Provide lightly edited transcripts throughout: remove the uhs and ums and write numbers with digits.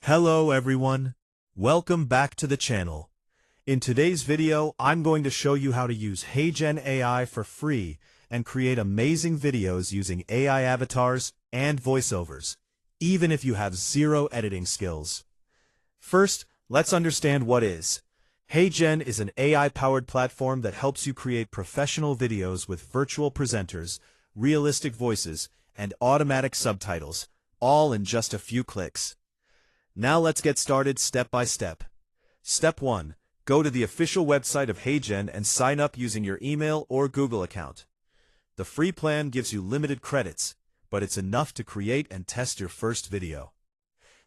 Hello everyone, welcome back to the channel. In today's video, I'm going to show you how to use HeyGen AI for free and create amazing videos using AI avatars and voiceovers, even if you have zero editing skills. First, let's understand what is. HeyGen is an AI-powered platform that helps you create professional videos with virtual presenters, realistic voices, and automatic subtitles, all in just a few clicks. Now let's get started step by step. Step 1. Go to the official website of HeyGen and sign up using your email or Google account. The free plan gives you limited credits, but it's enough to create and test your first video.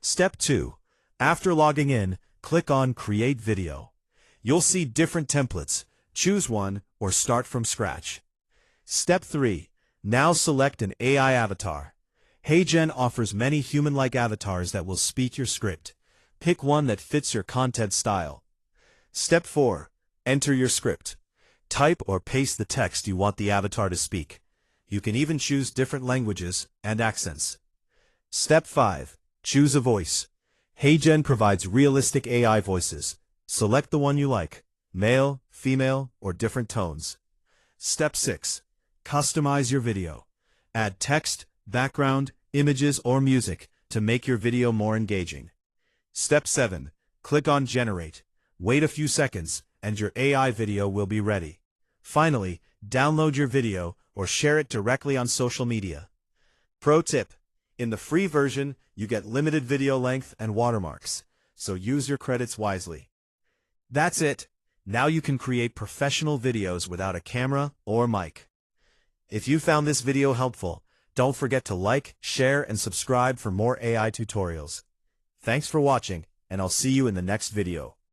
Step 2. After logging in, click on Create Video. You'll see different templates. Choose one or start from scratch. Step 3. Now select an AI avatar. HeyGen offers many human-like avatars that will speak your script. Pick one that fits your content style. Step 4. Enter your script. Type or paste the text you want the avatar to speak. You can even choose different languages and accents. Step 5. Choose a voice. HeyGen provides realistic AI voices. Select the one you like, male, female, or different tones. Step 6. Customize your video. Add text, background, images, or music to make your video more engaging. Step 7. Click on Generate. Wait a few seconds, and your AI video will be ready. Finally, download your video or share it directly on social media. Pro tip: in the free version, you get limited video length and watermarks, so use your credits wisely. That's it. Now you can create professional videos without a camera or mic. If you found this video helpful, don't forget to like, share, and subscribe for more AI tutorials. Thanks for watching, and I'll see you in the next video.